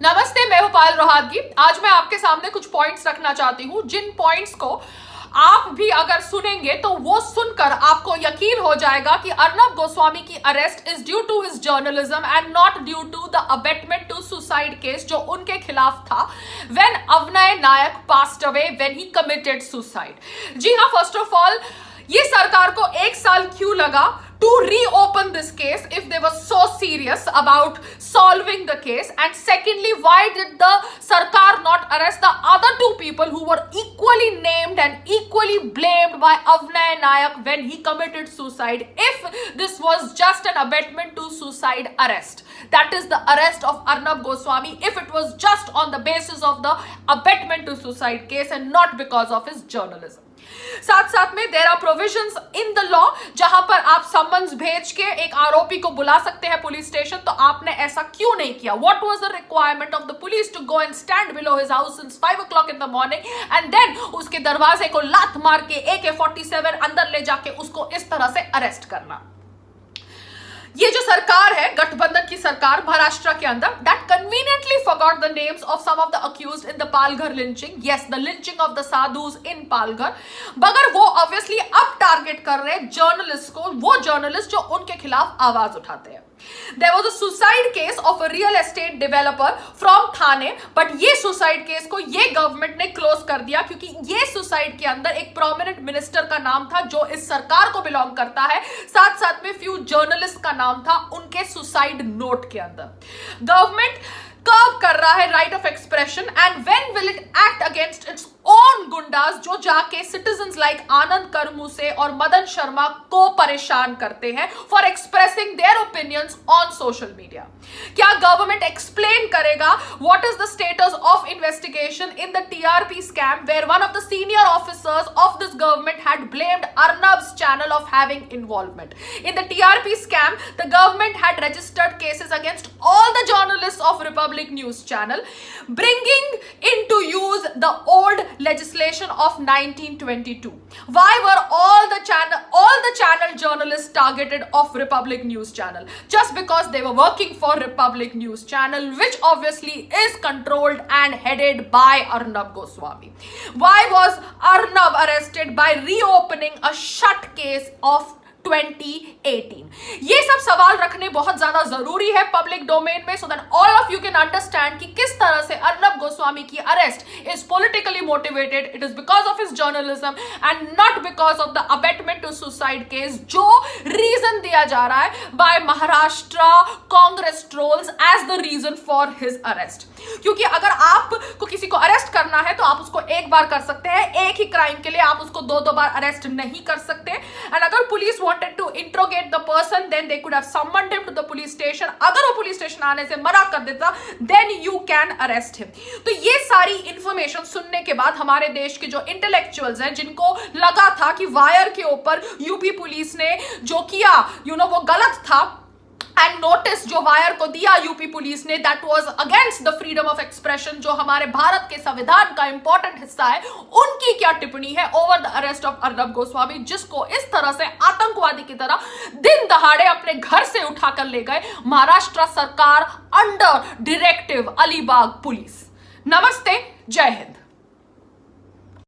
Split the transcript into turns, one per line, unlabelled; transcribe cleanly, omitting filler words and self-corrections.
नमस्ते, मैं हूं पायल रोहातगी। आज मैं आपके सामने कुछ पॉइंट्स रखना चाहती हूं, जिन पॉइंट्स को आप भी अगर सुनेंगे तो वो सुनकर आपको यकीन हो जाएगा कि अर्नब गोस्वामी की arrest is due to his journalism and not due to the abetment to suicide case जो उनके खिलाफ था when Anvay Naik passed away when he committed suicide. जी हाँ, फर्स्ट ऑफ ऑल ये सरकार को 1 साल क्यों लगा to reopen this case if they were so serious about solving the case? And secondly, why did the sarkar not arrest the other 2 people who were equally named and equally blamed by Avnay Nayak when he committed suicide, if this was just an abetment to suicide arrest? That is the arrest of Arnab Goswami, if it was just on the basis of the abetment to suicide case and not because of his journalism. साथ साथ में there are provisions in the law जहां पर आप summons भेज के एक आरोपी को बुला सकते हैं पुलिस स्टेशन। तो आपने ऐसा क्यों नहीं किया? What was the requirement of the police to go and stand below his house since 5 o'clock in the morning and then उसके दरवाजे को लात मार के AK-47 अंदर ले जाके उसको इस तरह से अरेस्ट करना? ये जो सरकार है, गठबंधन की सरकार महाराष्ट्र के अंदर, that conveniently forgot the names of some of the accused in the Palghar lynching. Yes, the lynching of the sadhus in Palghar. मगर वो obviously अब टारगेट कर रहे हैं जर्नलिस्ट को, वो जर्नलिस्ट जो उनके खिलाफ आवाज उठाते हैं। There was a suicide case of a real estate developer from Thane, but ये suicide case को ये गवर्नमेंट ने क्लोज कर दिया क्योंकि ये सुसाइड के अंदर एक प्रोमिनेंट मिनिस्टर का नाम था जो इस सरकार को बिलोंग करता है, साथ साथ में फ्यू जर्नलिस्ट का नाम था उनके सुसाइड नोट के अंदर। गवर्नमेंट कर्ब कर रहा है right of expression and when will it act against its own goondas जो जाके सिटीजन्स लाइक आनंद करमुसे और मदन शर्मा को परेशान करते हैं for expressing their opinions on social media. क्या गवर्नमेंट एक्सप्लेन करेगा what is the status of investigation in the TRP scam where one of the senior officers of this government had blamed Arnab's channel of having involvement in the TRP scam? The government had registered cases against all the journalists of Republic News channel, bringing into use the old legislation of 1922. Why were all the channel journalists targeted of Republic News channel? Just because they were working for Republic News channel, which obviously is controlled and headed by Arnab Goswami. Why was Arnab arrested by reopening a shut case of 2018? ये सब सवाल रखने बहुत ज्यादा जरूरी है public domain में, so that all of you can understand कि किस तरह से अर्नब गोस्वामी की arrest is politically motivated. It is because of his journalism and not because of the abetment to suicide case जो रीजन दिया जा रहा है by Maharashtra Congress trolls as the reason for his arrest. क्योंकि अगर आपको किसी को अरेस्ट करना है तो आप उसको एक बार कर सकते हैं, एक ही क्राइम के लिए आप उसको 2 बार अरेस्ट नहीं कर सकते। एंड अगर police wanted to interrogate the person, then they could have summoned him to the police station. अगर वो पुलिस स्टेशन आने से मना कर देता, then you can arrest him. तो ये सारी इंफॉर्मेशन सुनने के बाद हमारे देश के जो इंटेलेक्चुअल्स हैं, जिनको लगा था कि वायर के ऊपर यूपी पुलिस ने जो किया वो गलत था, एंड नोटिस जो वायर को दिया यूपी पुलिस ने that was against the freedom of expression जो हमारे भारत के संविधान का इंपॉर्टेंट हिस्सा है, उनकी क्या टिप्पणी है over the arrest of Arnab Goswami, जिसको इस तरह से आतंकवादी की तरह दिन दहाड़े अपने घर से उठाकर ले गए महाराष्ट्र सरकार अंडर डायरेक्टिव अलीबाग पुलिस। नमस्ते, जय हिंद।